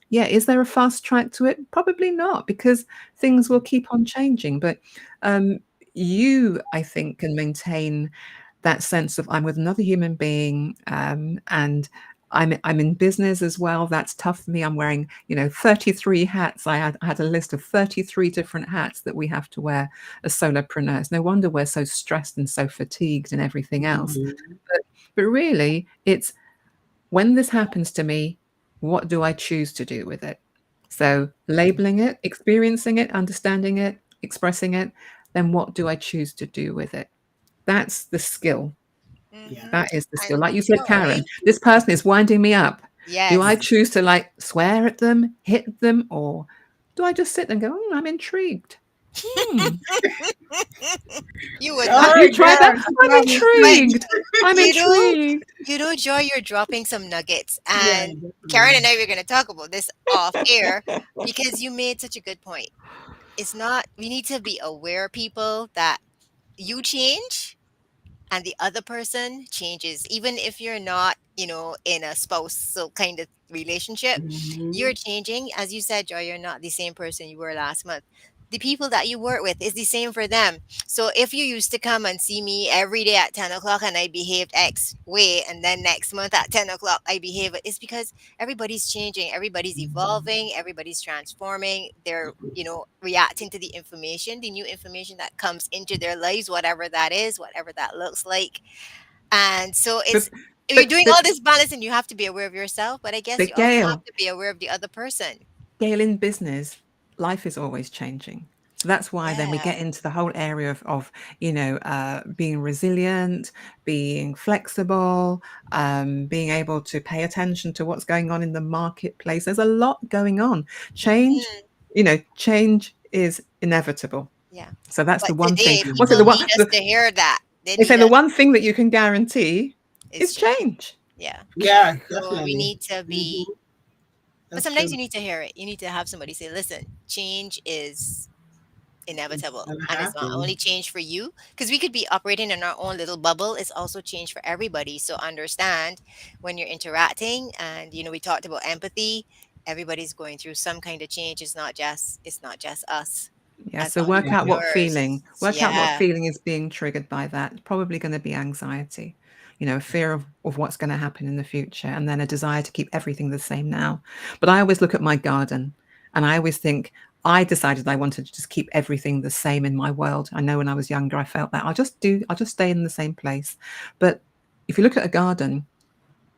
yeah, is there a fast track to it? Probably not, because things will keep on changing. But um you, I think, can maintain that sense of I'm with another human being, and I'm in business as well. That's tough for me. I'm wearing, you know, 33 hats. I had a list of 33 different hats that we have to wear as solopreneurs. No wonder we're so stressed and so fatigued and everything else. Mhm. But, but really, it's when this happens to me, what do I choose to do with it? So labeling it, experiencing it, understanding it, expressing it, then what do I choose to do with it? That's the skill. Yeah. Hmm. That is the skill. And Like you said, Joy, Karen, this person is winding me up. Do I yes, choose to like swear at them, hit them, or do I just sit and go, I'm intrigued? Hmm. you would Tell not. Have her you tried that? again. She I'm probably But intrigued. intrigued. I'm you know, intrigued. Joy, you're dropping some nuggets, Yeah, and Karen definitely. and I were going to talk about this off air because you made such a good point. It's not. We need to be aware, people, that you change and the other person changes, even if you're not, in a spousal kind of relationship. Hmm. You're changing. As you said, Joy, you're not the same person you were last month. The people that you work with is the same for them. So if you used to come and see me every day at 10 o'clock and I behaved X way, and then next month at 10 o'clock I behave, it's because everybody's changing, everybody's evolving, everybody's transforming. They're, reacting to the information, the new information that comes into their lives, whatever that is, whatever that looks like. And so But it's, you're but doing but all this balance and you have to be aware of yourself, but I guess you but also have Gail, to be aware of the other person. Gail, in business, life is always changing. So that's why then we Yeah. get into the whole area of being resilient, being flexible, being able to pay attention to what's going on in the marketplace. There's a lot going on. Change, Mhm. change is inevitable. Yeah. So that's But the one thing. today, What's it? people need us to hear that. They They say need the us one thing that you can guarantee is is change. change. Yeah. Yeah, So we definitely. need to Hmm. be, but That's sometimes true. you need to hear it. You need to have somebody say, listen, change is It's inevitable, gonna and it's not only happen. change for you, because we could be operating in our own little bubble. It's also change for everybody. So understand, when you're interacting, and we talked about empathy, everybody's going through some kind of change. It's not just us Yeah, as so Yeah. entrepreneurs. work out what Yeah. feeling is being triggered by that. It's probably going to be anxiety, a fear of what's going to happen in the future, and then a desire to keep everything the same now. But I always look at my garden and I always think, I decided I wanted to just keep everything the same in my world. I know when I was younger, I felt that I'll just stay in the same place. But if you look at a garden,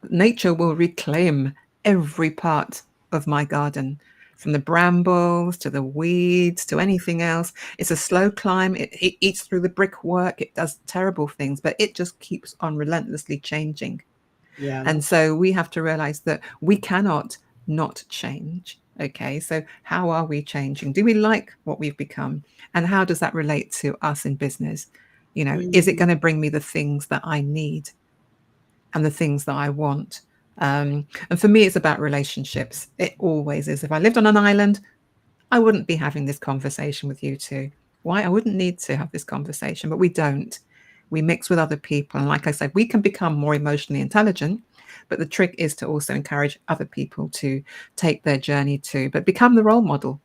nature will reclaim every part of my garden, from the brambles to the weeds to anything else. It's a slow climb. It eats through the brickwork. It does terrible things, but it just keeps on relentlessly changing. Yeah. And so we have to realize that we cannot not change. Okay, so how are we changing? Do we like what we've become? And how does that relate to us in business? Is it Mhm. going to bring me the things that I need and the things that I want? And for me, it's about relationships. It always is. If I lived on an island, I wouldn't be having this conversation with you two. Why? I wouldn't need to have this conversation, but we don't. we mix with other people. And like I said, we can become more emotionally intelligent, but the trick is to also encourage other people to take their journey too, but become the role model,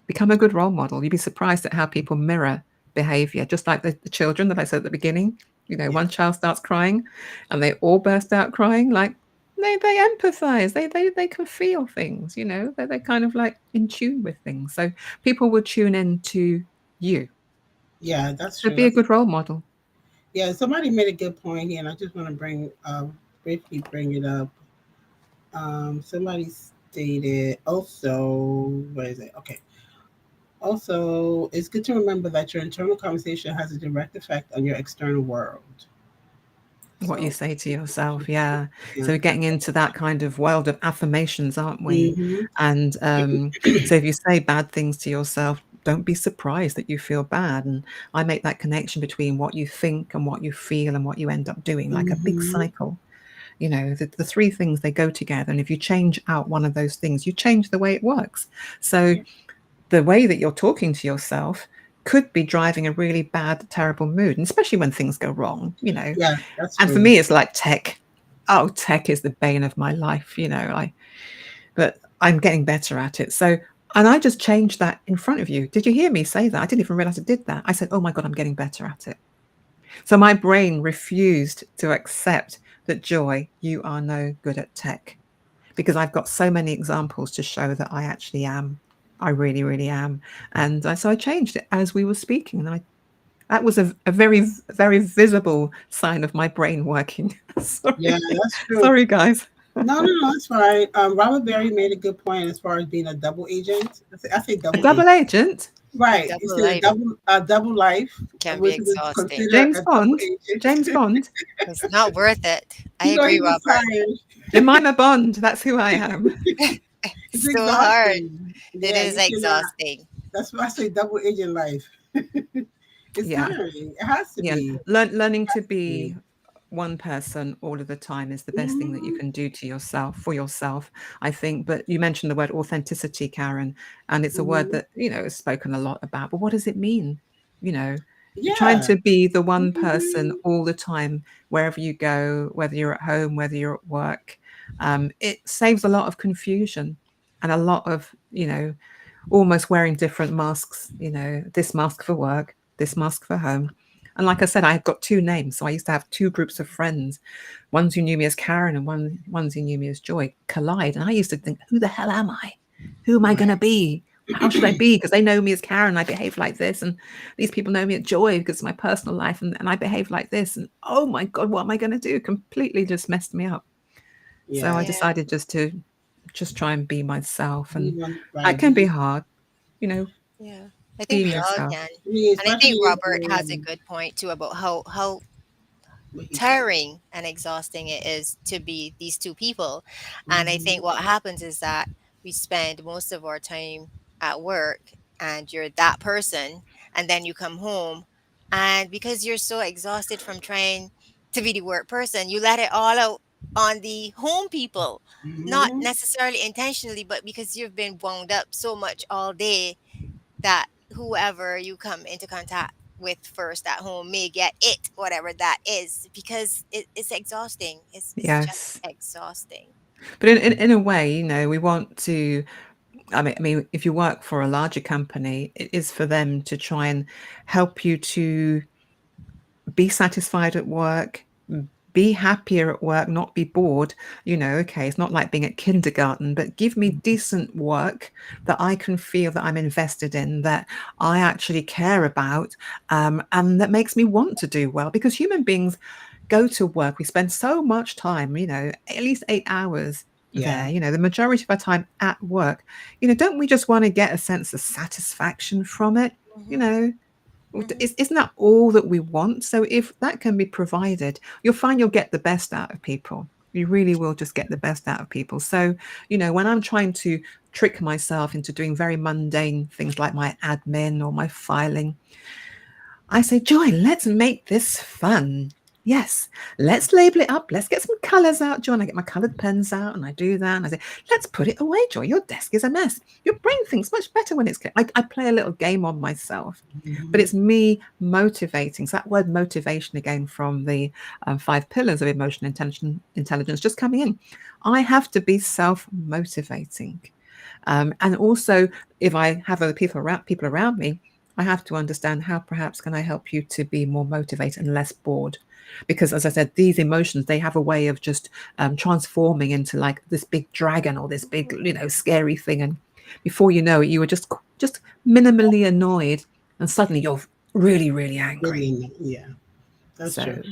become a good role model. You'd be surprised at how people mirror behavior, just like the children that I said at the beginning. You know, Yeah. one child starts crying and they all burst out crying. Like they empathize, they can feel things, you know, they're kind of like in tune with things. So people will tune in to you. Yeah, that's So true. be a That's good role model. yeah. Somebody made a good point here, and I just want to briefly bring it up. Somebody stated also, what is it? Okay. Also, it's good to remember that your internal conversation has a direct effect on your external world. What you So, say to yourself, yeah. yeah. So we're getting into that kind of world of affirmations, aren't we? Mm-hmm. And so if you say bad things to yourself, don't be surprised that you feel bad. And I make that connection between what you think and what you feel and what you end up doing, like a big Mm-hmm. cycle. You know, the three things, they go together. And if you change out one of those things, you change the way it works. So Yeah. the way that you're talking to yourself could be driving a really bad, terrible mood, and especially when things go wrong, you know. Yeah, that's And for true. me, it's like tech. Oh, tech is the bane of my life, you know. But I'm getting better at it. So, and I just changed that in front of you. Did you hear me say that? I didn't even realize I did that. I said, "Oh my God, I'm getting better at it." So my brain refused to accept that, Joy, you are no good at tech, because I've got so many examples to show that I actually am. I really, really am. And so I changed it as we were speaking. And that was a very, very visible sign of my brain working. Yeah, Sorry. that's true. Sorry, guys. No, no, no, that's fine. Robert Berry made a good point as far as being a double agent. I say A double agent. double agent. Right. Double Instead of life double life, can be which is exhausting. considered James a double Bond. James agent. Bond. It's not worth it. I You know, he agree, was Robert. tired. Jemima Bond. That's who I am. It's It's so hard. exhausting. It Yeah, is you cannot. exhausting. That's why I say double agent life. It's Yeah. tiring. It has to Yeah. be. Learning to Mm-hmm. be one person all of the time is the best thing that you can do to yourself, for yourself, I think. But you mentioned the word authenticity, Karen, and it's a word Mm-hmm. that, you know, is spoken a lot about. But what does it mean? You know, trying Yeah. to be the one person Mm-hmm. all the time, wherever you go, whether you're at home, whether you're at work, it saves a lot of confusion and a lot of, you know, almost wearing different masks, you know, this mask for work, this mask for home. And like I said, I had got two names. So I used to have two groups of friends, ones who knew me as Karen and ones who knew me as Joy, collide. And I used to think, who the hell am I? Who am I going to be? How should I be? Because they know me as Karen, I behave like this. And these people know me as Joy because it's my personal life, and I behave like this. And oh my God, what am I going to do? Completely just messed me up. So I Yeah. Yeah, decided just to just try and be myself. Be And one, that right. can be Be, hard, you know, yeah. I think being we all yourself. can. I mean, And I think especially Robert has a good point too about how what he said. tiring and exhausting it is to be these two people. And I Mm-hmm. think what happens is that we spend most of our time at work and you're that person, and then you come home, and because you're so exhausted from trying to be the work person, you let it all out on the home people. Not Mm-hmm. necessarily intentionally, but because you've been wound up so much all day that whoever you come into contact with first at home may get it, whatever that is, because it's exhausting. It's just Yes. exhausting. But in a way, you know, we want to, I mean, if you work for a larger company, it is for them to try and help you to be satisfied at work, be happier at work, not be bored. You know, okay, it's not like being at kindergarten, but give me decent work that I can feel that I'm invested in, that I actually care about, and that makes me want to do well. Because human beings go to work, we spend so much time, you know, at least 8 hours Yeah. there, you know, the majority of our time at work. You know, don't we just want to get a sense of satisfaction from it? You Hmm. know, Hmm. isn't that all that we want? So if that can be provided, you'll find you'll get the best out of people. You really will just get the best out of people. So, you know, when I'm trying to trick myself into doing very mundane things like my admin or my filing, I say, Joy, let's make this fun. Yes, let's label it up. Let's get some colours out, John. I get my coloured pens out and I do that. And I say, let's put it away, Joy. Your desk is a mess. Your brain thinks much better when it's clear. I play a little game on myself, but Mm-hmm. it's me motivating. So that word motivation again from the 5 pillars of emotional intelligence just coming in. I have to be self-motivating. And also, if I have other people around me, I have to understand how perhaps can I help you to be more motivated and less bored. Because as I said, these emotions, they have a way of just transforming into like this big dragon or this big, scary thing. And before you know it, you were just minimally annoyed, and suddenly you're really, really angry. Really, yeah, that's true.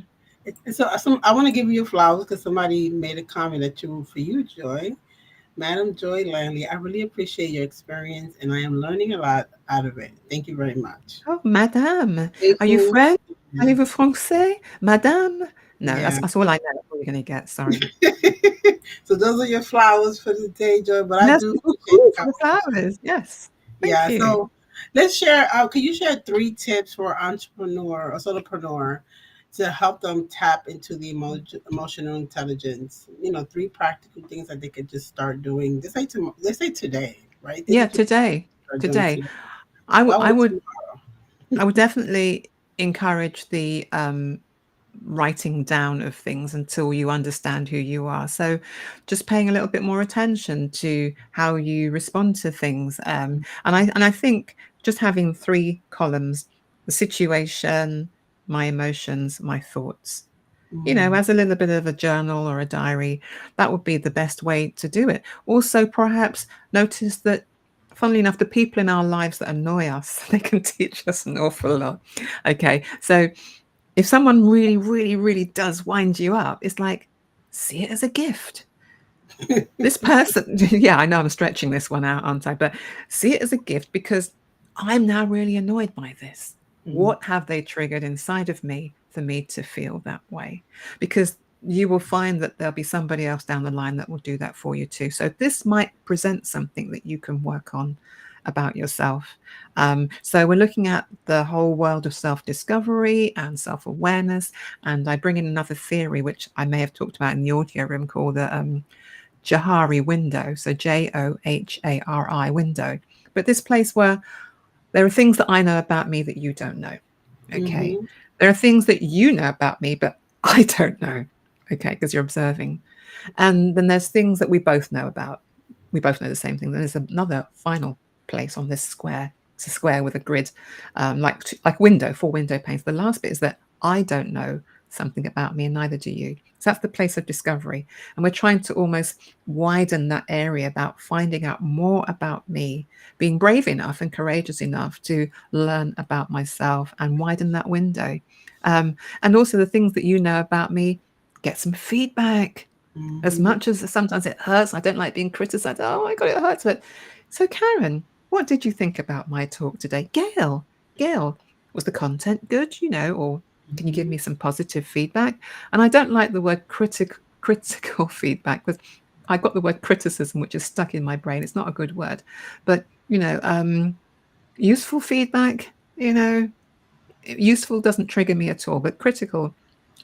So, I want to give you flowers because somebody made a comment that you, for you, Joy, Madam Joy Langley. I really appreciate your experience, and I am learning a lot out of it. Thank you very much. oh, Madame, are you Playful, French? yeah. Parlez-vous français? Madame? No, that's, Yeah. that's all I know. That's all you're going to get. Sorry. So those are your flowers for the day, Joy. But I Merci do appreciate beaucoup the for the conversation. flowers. Yes. Thank Yeah. you. So let's share. Can you share 3 tips for entrepreneur or solopreneur to help them tap into the emotional intelligence? 3 practical things that they could just start doing. Let's say today, right? Things Yeah, that you today. start doing Today. today. I would Well, I what's would I would definitely encourage the writing down of things until you understand who you are. So just paying a little bit more attention to how you respond to things. And I think just having 3 columns: the situation, my emotions, my thoughts. mm, As a little bit of a journal or a diary, that would be the best way to do it. Also, perhaps notice that, funnily enough, the people in our lives that annoy us, they can teach us an awful lot. Okay, so if someone really, really, really does wind you up, it's like, see it as a gift. This person, yeah, I know I'm stretching this one out, aren't I? But see it as a gift because I'm now really annoyed by this. mm, What have they triggered inside of me for me to feel that way? Because you will find that there'll be somebody else down the line that will do that for you too. So this might present something that you can work on about yourself. So we're looking at the whole world of self-discovery and self-awareness. And I bring in another theory, which I may have talked about in the audio room, called the Johari window, so Johari window. But this place where there are things that I know about me that you don't know. Okay. mm-hmm, There are things that you know about me, but I don't know. Okay, because you're observing. And then there's things that we both know about. We both know the same thing. Then there's another final place on this square. It's a square with a grid, like window, 4 window panes. The last bit is that I don't know something about me, and neither do you. So that's the place of discovery. And we're trying to almost widen that area about finding out more about me, being brave enough and courageous enough to learn about myself and widen that window. And also the things that you know about me, get some feedback. As mm-hmm. much as sometimes it hurts, I don't like being criticized. Oh my God, it hurts. But so, Karen, what did you think about my talk today? Gail, was the content good? Or can you give Mm-hmm. me some positive feedback? And I don't like the word critical feedback, because I've got the word criticism, which is stuck in my brain. It's not a good word, but useful feedback. Useful doesn't trigger me at all, but critical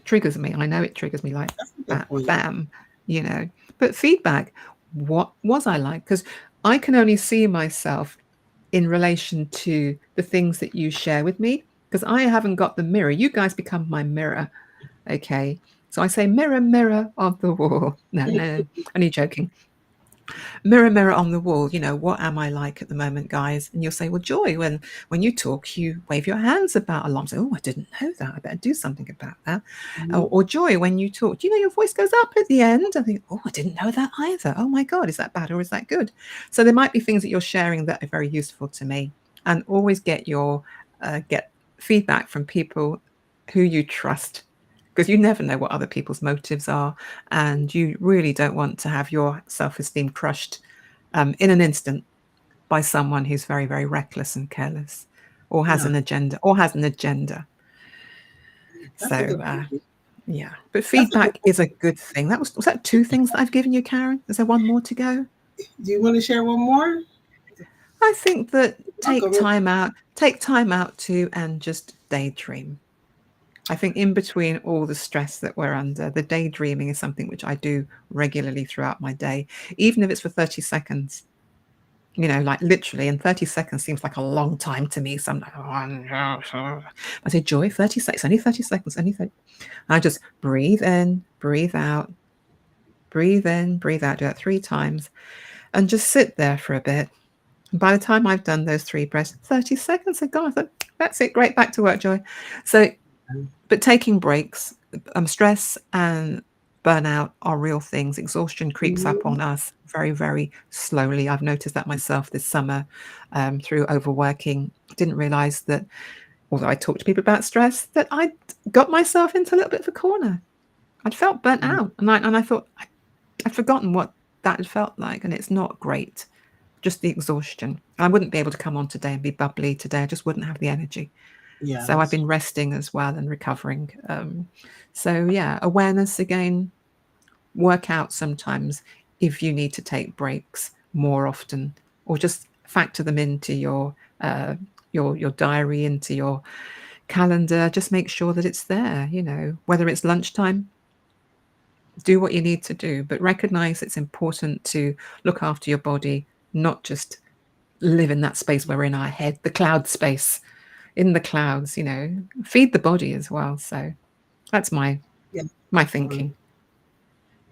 triggers me. I know it triggers me like That's a good that. point. Bam, you know. But feedback, what was I like? Because I can only see myself in relation to the things that you share with me, because I haven't got the mirror. You guys become my mirror. Okay. So I say, mirror, mirror on the wall. No, no, only joking. Mirror, mirror on the wall, what am I like at the moment, guys? And you'll say, well, Joy, when you talk, you wave your hands about a lot. I say, oh, I didn't know that. I better do something about that. Mm-hmm. Or Joy, when you talk, your voice goes up at the end. I think, oh, I didn't know that either. Oh my God, is that bad or is that good? So there might be things that you're sharing that are very useful to me. And always get feedback from people who you trust, because you never know what other people's motives are, and you really don't want to have your self-esteem crushed in an instant by someone who's very, very reckless and careless, or has No, an agenda, or has an agenda. that's a So good point. yeah, but That's a good feedback point. is a good thing. Was that 2 things that I've given you, Karen? Is there one more to go? Do you want to share one more? I think that I'll go real quick. take time out to and just daydream. I think in between all the stress that we're under, the daydreaming is something which I do regularly throughout my day, even if it's for 30 seconds. You know, like literally, and 30 seconds seems like a long time to me. Sometimes I say, Joy, 30 seconds, only 30 seconds, only 30. I just breathe in, breathe out, breathe in, breathe out, do that 3 times, and just sit there for a bit. And by the time I've done those 3 breaths, 30 seconds are gone. I thought, that's it, great, back to work, Joy. So, but taking breaks, stress and burnout are real things. Exhaustion creeps up Mhm. on us very, very slowly. I've noticed that myself this summer through overworking. Didn't realize that, although I talked to people about stress, that I'd got myself into a little bit of a corner. I'd felt burnt Mm. out, and I thought I'd forgotten what that had felt like, and it's not great. Just the exhaustion. I wouldn't be able to come on today and be bubbly today. I just wouldn't have the energy. So I've Yes. been resting as well and recovering. So yeah, awareness again. Work out sometimes if you need to take breaks more often, or just factor them into uh, your diary, into your calendar. Just make sure that it's there. You know, whether it's lunchtime, do what you need to do, but recognize it's important to look after your body, not just live in that space we're in our head, the cloud space, in the clouds. You know, feed the body as well. So that's Yeah. my Excellent. thinking.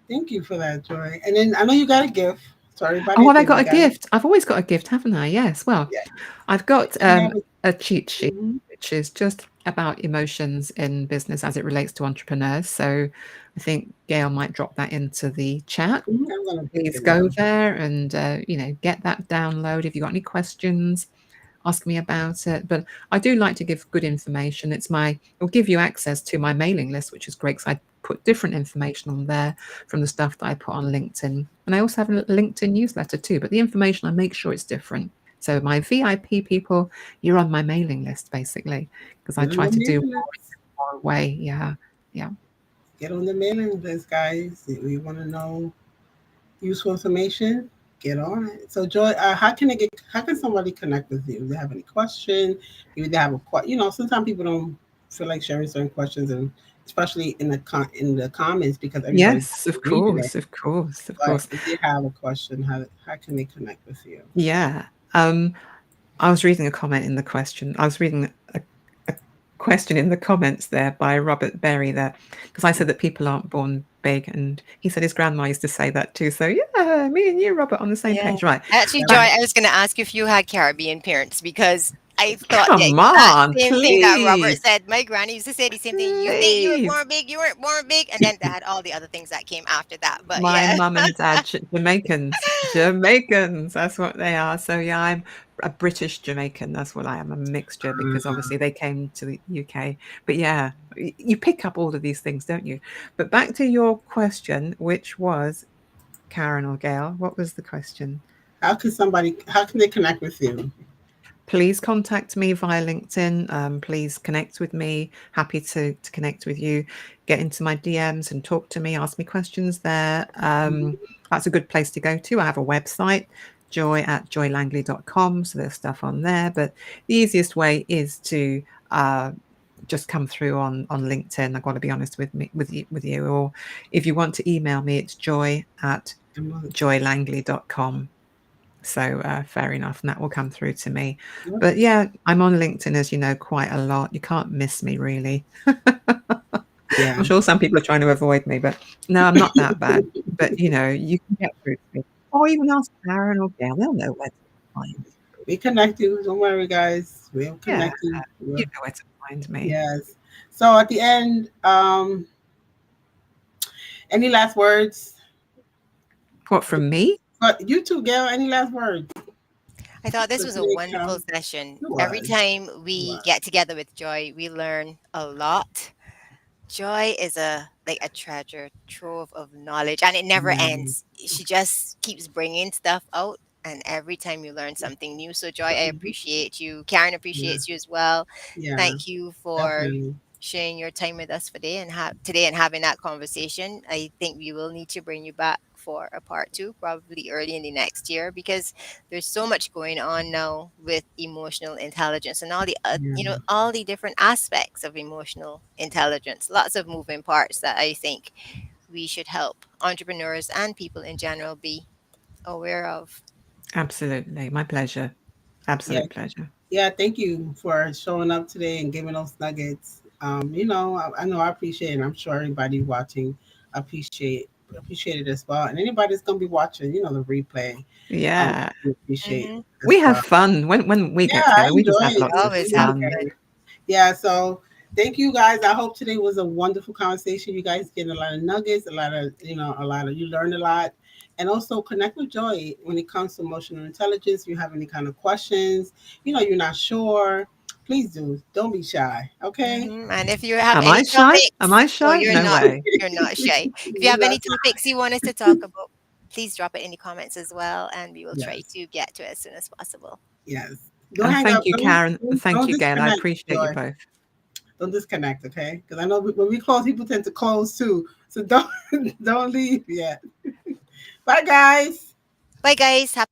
Thank you for that, Joy. And then I know you got a gift. So everybody Oh, have I think got we a got it. gift? I've always got a gift, haven't I? Yes. Well, Yeah. I've got We have it. a cheat sheet, Mhm. which is just about emotions in business as it relates to entrepreneurs. So I think Gail might drop that into the chat. Mhm. I'm gonna take Please it go now. there and get that download. If you've got any questions, ask me about it. But I do like to give good information. It'll give you access to my mailing list, which is great because I put different information on there from the stuff that I put on LinkedIn. And I also have a LinkedIn newsletter too, but the information, I make sure it's different. So my VIP people, you're on my mailing list basically, because I Get on try the to do mailing list. more away. Yeah. Yeah. Get on the mailing list, guys. If you want to know useful information, get on it. So, Joy, how can somebody connect with you? Do they have any question? Maybe they have sometimes people don't feel like sharing certain questions, and especially in the comments because everybody's Yes, of reading it. course, of course, of But course. if they have a question, how can they connect with you? Yeah. Um, I was reading a comment in the question. I was reading a question in the comments there by Robert Berry there, because I said that people aren't born big, and he said his grandma used to say that too. So yeah, me and you, Robert, on the same Yeah. page, right? Actually, Joy, Back. I was going to ask if you had Caribbean parents because I thought the Come exact on, same thing that Robert please, said. My granny used to say the same thing. You think you were please. born big, you weren't born big. And then they had all the other things that came after that. But My yeah. mum and dad, Jamaicans, Jamaicans. That's what they are. So yeah, I'm a British Jamaican. That's what I am, a mixture because Uh, obviously they came to the UK. But yeah, you pick up all of these things, don't you? But back to your question, which was Karen or Gail. What was the question? how can they connect with you? Please contact me via LinkedIn. Please connect with me. Happy to connect with you. Get into my DMs and talk to me. Ask me questions there. That's a good place to go to. I have a website, joy@joylangley.com. So there's stuff on there. But the easiest way is to just come through on LinkedIn. I've got to be honest with you. Or if you want to email me, it's joy@joylangley.com. So fair enough, and that will come through to me. Yep. But yeah, I'm on LinkedIn, as you know, quite a lot. You can't miss me, really. Yeah. I'm sure some people are trying to avoid me, but no, I'm not that bad. But you can get through to me. Or even ask Karen or Gail, they'll know where to find me. We connect you. Don't worry, guys. We'll Yeah, connect you. you know where to find me. Yes. So at the end, any last words? What, from me? But you too, Gail. Any last words? I thought this So was a today wonderful come. session. It Every was. time It we was. get together with Joy, we learn a lot. Joy is a treasure trove of knowledge and it never Yeah. ends. She just keeps bringing stuff out and every time you learn something new. So Joy, I Mhm. appreciate you. Karen Yeah. appreciates you as well. Yeah. Thank you for Definitely. sharing your time with us today and having that conversation. I think we will need to bring you back for a part two, probably early in the next year, because there's so much going on now with emotional intelligence and all the Yeah, all the different aspects of emotional intelligence. Lots of moving parts that I think we should help entrepreneurs and people in general be aware of. Absolutely. My pleasure. yeah, Absolute pleasure. yeah. Thank you for showing up today and giving those nuggets. I know I appreciate it. And I'm sure everybody watching appreciate it as well. And anybody that's gonna be watching, the replay, Yeah. we appreciate Hmm. We as have well. fun when we get Yeah, I together. We just enjoy have it. lots We of always It's have really fun. fun. great. Yeah, so thank you guys. I hope today was a wonderful conversation. You guys getting a lot of nuggets, you learned a lot. And also connect with Joy when it comes to emotional intelligence. If you have any kind of questions, you're not sure, please do. Don't be shy. Okay? And if you have Am I any shy? Am topics, I no, shy? No way. you're not shy. If you You're have not any shy. topics you want us to talk about, please drop it in the comments as well, and we will try Yes. to get to it as soon as possible. Yes. Don't hang Thank up. you, Don't Karen. don't, Thank don't you, Gail. I disconnect, appreciate you Joy. both. Don't disconnect, okay? Because I know when we close, people tend to close too. So don't don't leave yet. Bye, guys. Bye, guys. Happy